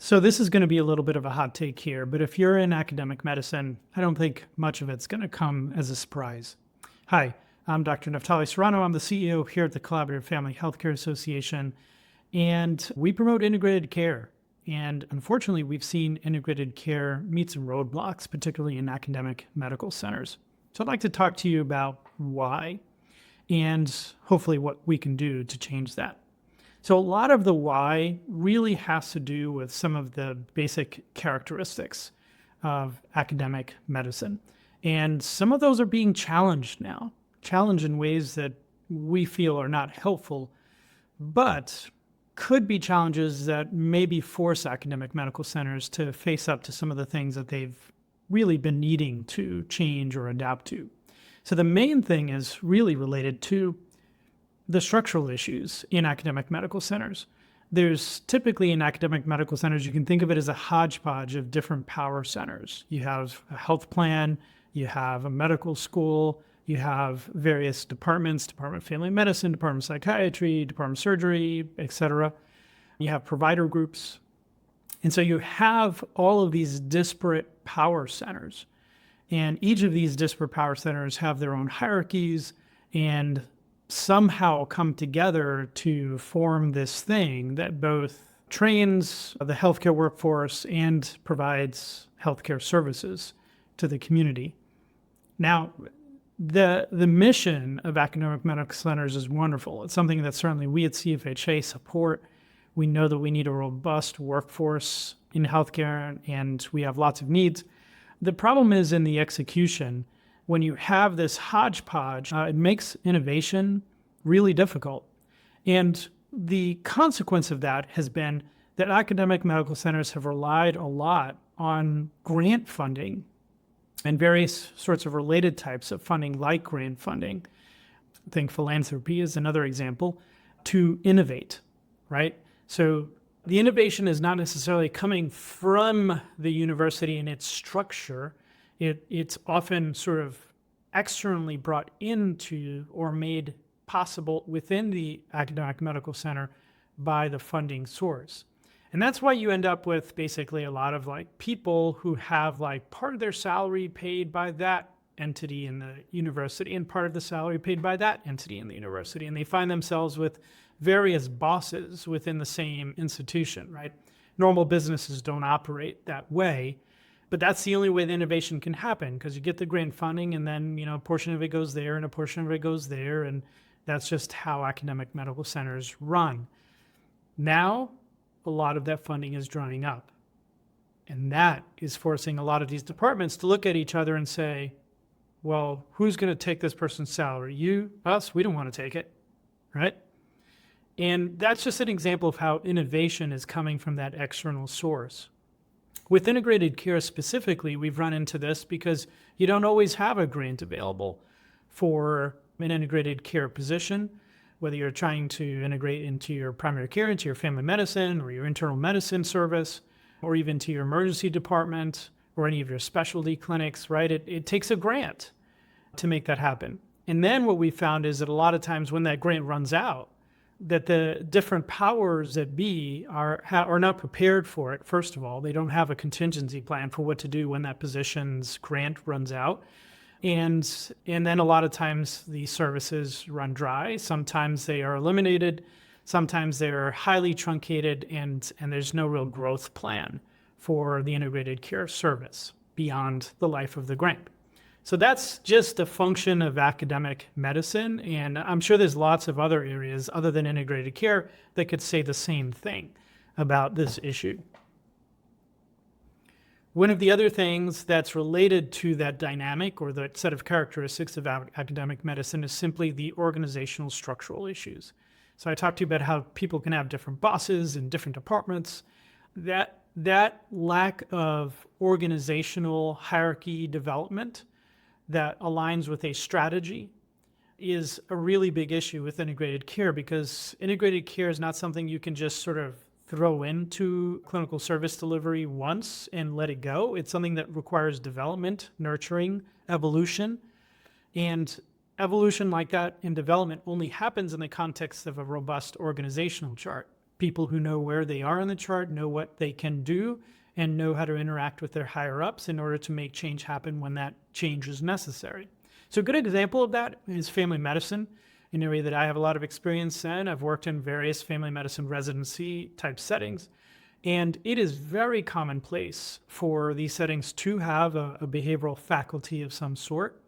So this is going to be a little bit of a hot take here, but if you're in academic medicine, I don't think much of it's going to come as a surprise. Hi, I'm Dr. Naftali Serrano. I'm the CEO here at the Collaborative Family Healthcare Association, and we promote integrated care. And unfortunately, we've seen integrated care meet some roadblocks, particularly in academic medical centers. So I'd like to talk to you about why and hopefully what we can do to change that. So a lot of the why really has to do with some of the basic characteristics of academic medicine. And some of those are being challenged now, challenged in ways that we feel are not helpful, but could be challenges that maybe force academic medical centers to face up to some of the things that they've really been needing to change or adapt to. So the main thing is really related to the structural issues in academic medical centers. There's typically in academic medical centers, you can think of it as a hodgepodge of different power centers. You have a health plan, you have a medical school, you have various departments, Department of Family Medicine, Department of Psychiatry, Department of Surgery, etc. You have provider groups. And so you have all of these disparate power centers. And each of these disparate power centers have their own hierarchies and somehow come together to form this thing that both trains the healthcare workforce and provides healthcare services to the community. Now, the mission of academic medical centers is wonderful. It's something that certainly we at CFHA support. We know that we need a robust workforce in healthcare, and we have lots of needs. The problem is in the execution. When you have this hodgepodge, it makes innovation really difficult. And the consequence of that has been that academic medical centers have relied a lot on grant funding and various sorts of related types of funding, like grant funding. I think philanthropy is another example, to innovate, right? So the innovation is not necessarily coming from the university and its structure. It's often sort of externally brought into or made possible within the academic medical center by the funding source. And that's why you end up with basically a lot of people who have part of their salary paid by that entity in the university and part of the salary paid by that entity in the university. And they find themselves with various bosses within the same institution, right? Normal businesses don't operate that way. But that's the only way the innovation can happen, because you get the grant funding and then, a portion of it goes there and a portion of it goes there. And that's just how academic medical centers run. Now, a lot of that funding is drying up. And that is forcing a lot of these departments to look at each other and say, well, who's going to take this person's salary? You, us, we don't want to take it, right? And that's just an example of how innovation is coming from that external source. With integrated care specifically, we've run into this because you don't always have a grant available for an integrated care position, whether you're trying to integrate into your primary care, into your family medicine or your internal medicine service, or even to your emergency department or any of your specialty clinics, right? It takes a grant to make that happen. And then what we found is that a lot of times when that grant runs out, that the different powers that be are not prepared for it. First of all, they don't have a contingency plan for what to do when that position's grant runs out. And then a lot of times the services run dry. Sometimes they are eliminated. Sometimes they're highly truncated, and there's no real growth plan for the integrated care service beyond the life of the grant. So that's just a function of academic medicine, and I'm sure there's lots of other areas other than integrated care that could say the same thing about this issue. One of the other things that's related to that dynamic or that set of characteristics of academic medicine is simply the organizational structural issues. So I talked to you about how people can have different bosses in different departments. That lack of organizational hierarchy development that aligns with a strategy is a really big issue with integrated care, because integrated care is not something you can just sort of throw into clinical service delivery once and let it go. It's something that requires development, nurturing, evolution. And evolution like that in development only happens in the context of a robust organizational chart. people who know where they are on the chart, know what they can do, and know how to interact with their higher ups in order to make change happen when that change is necessary. So a good example of that is family medicine, an area that I have a lot of experience in. I've worked in various family medicine residency type settings, and it is very commonplace for these settings to have a behavioral faculty of some sort,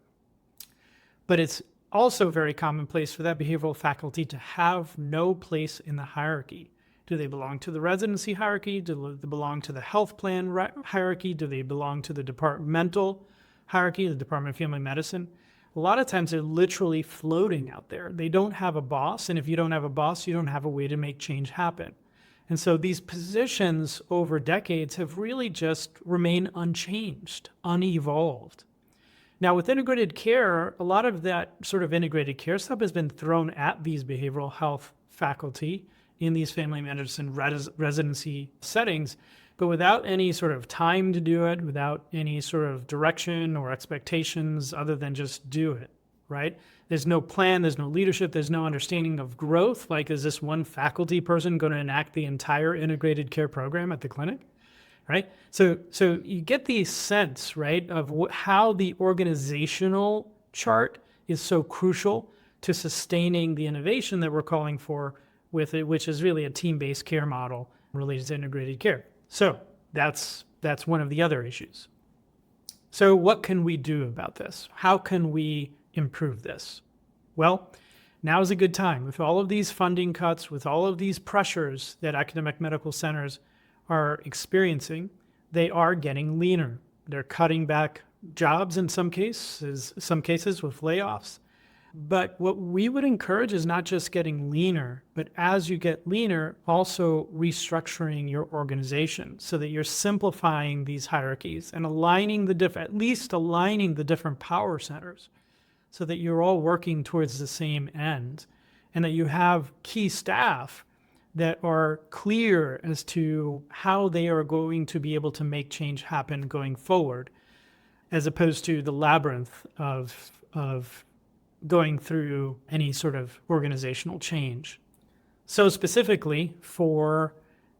but it's also very commonplace for that behavioral faculty to have no place in the hierarchy. Do they belong to the residency hierarchy? Do they belong to the health plan hierarchy? Do they belong to the departmental hierarchy, the Department of Family Medicine? A lot of times they're literally floating out there. They don't have a boss, and if you don't have a boss, you don't have a way to make change happen. And so these positions over decades have really just remained unchanged, unevolved. Now, with integrated care, a lot of that sort of integrated care stuff has been thrown at these behavioral health faculty in these family medicine residency settings, but without any sort of time to do it, without any sort of direction or expectations other than just do it, right? There's no plan, there's no leadership, there's no understanding of growth. Like, is this one faculty person going to enact the entire integrated care program at the clinic? Right? So you get the sense, right, of how the organizational chart is so crucial to sustaining the innovation that we're calling for with it, which is really a team-based care model related to integrated care. So that's one of the other issues. So what can we do about this? How can we improve this? Well, now is a good time. With all of these funding cuts, with all of these pressures that academic medical centers are experiencing, they are getting leaner. They're cutting back jobs in some cases with layoffs. But what we would encourage is not just getting leaner, but as you get leaner, also restructuring your organization so that you're simplifying these hierarchies and at least aligning the different power centers so that you're all working towards the same end and that you have key staff that are clear as to how they are going to be able to make change happen going forward, as opposed to the labyrinth of going through any sort of organizational change. So specifically for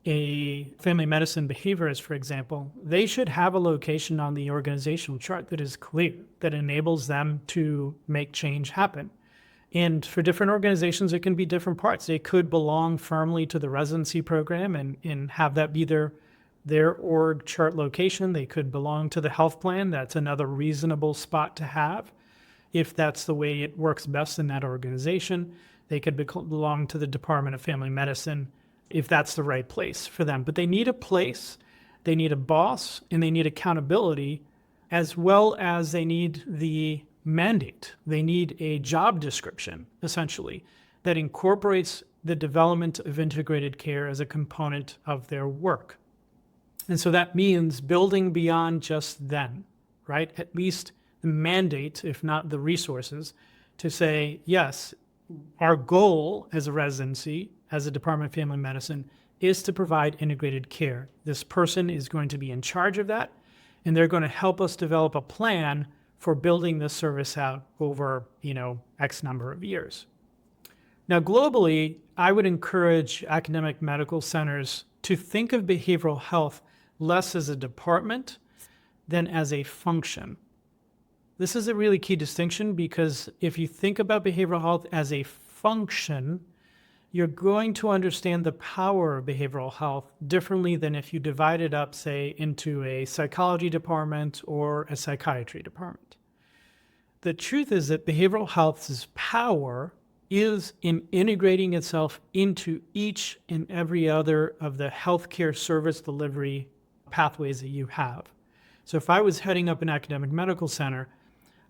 a family medicine behaviorist, for example, they should have a location on the organizational chart that is clear, that enables them to make change happen. And for different organizations, it can be different parts. They could belong firmly to the residency program and have that be their org chart location. They could belong to the health plan. That's another reasonable spot to have if that's the way it works best in that organization. They could belong to the Department of Family Medicine if that's the right place for them. But they need a place, they need a boss, and they need accountability, as well as they need the mandate. They need a job description, essentially, that incorporates the development of integrated care as a component of their work. And so that means building beyond just them, right? At least the mandate, if not the resources, to say, yes, our goal as a residency, as a Department of Family Medicine, is to provide integrated care. This person is going to be in charge of that, and they're going to help us develop a plan for building this service out over, X number of years. Now, globally, I would encourage academic medical centers to think of behavioral health less as a department than as a function. This is a really key distinction because if you think about behavioral health as a function, you're going to understand the power of behavioral health differently than if you divide it up, say, into a psychology department or a psychiatry department. The truth is that behavioral health's power is in integrating itself into each and every other of the healthcare service delivery pathways that you have. So if I was heading up an academic medical center,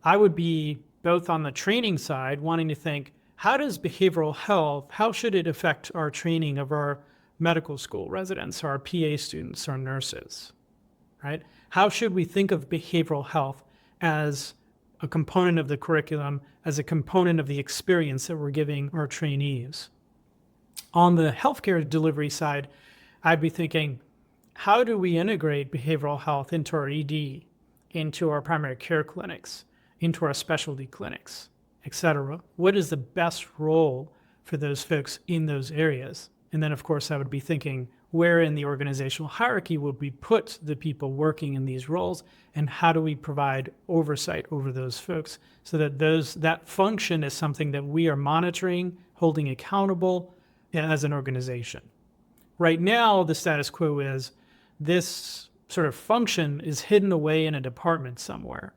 I would be both on the training side, wanting to think, how does behavioral health, how should it affect our training of our medical school residents, our PA students, our nurses, right? How should we think of behavioral health as a component of the curriculum, as a component of the experience that we're giving our trainees? On the healthcare delivery side, I'd be thinking, how do we integrate behavioral health into our ED, into our primary care clinics, into our specialty clinics, etc.? What is the best role for those folks in those areas? And then, of course, I would be thinking where in the organizational hierarchy would we put the people working in these roles, and how do we provide oversight over those folks so that that function is something that we are monitoring, holding accountable as an organization. Right now, the status quo is this sort of function is hidden away in a department somewhere,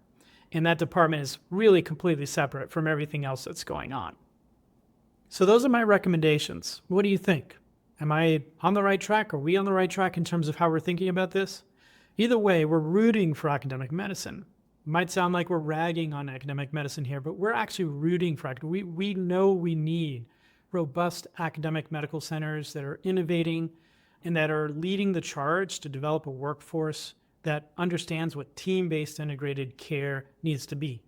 and that department is really completely separate from everything else that's going on. So those are my recommendations. What do you think? Am I on the right track? Are we on the right track in terms of how we're thinking about this? Either way, we're rooting for academic medicine. It might sound like we're ragging on academic medicine here, but we're actually rooting for it. We know we need robust academic medical centers that are innovating and that are leading the charge to develop a workforce that understands what team-based integrated care needs to be.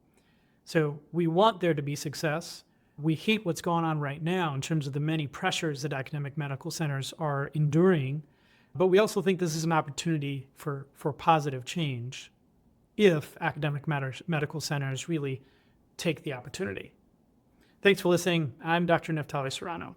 So we want there to be success. We hate what's going on right now in terms of the many pressures that academic medical centers are enduring, but we also think this is an opportunity for positive change if academic medical centers really take the opportunity. Thanks for listening. I'm Dr. Naftali Serrano.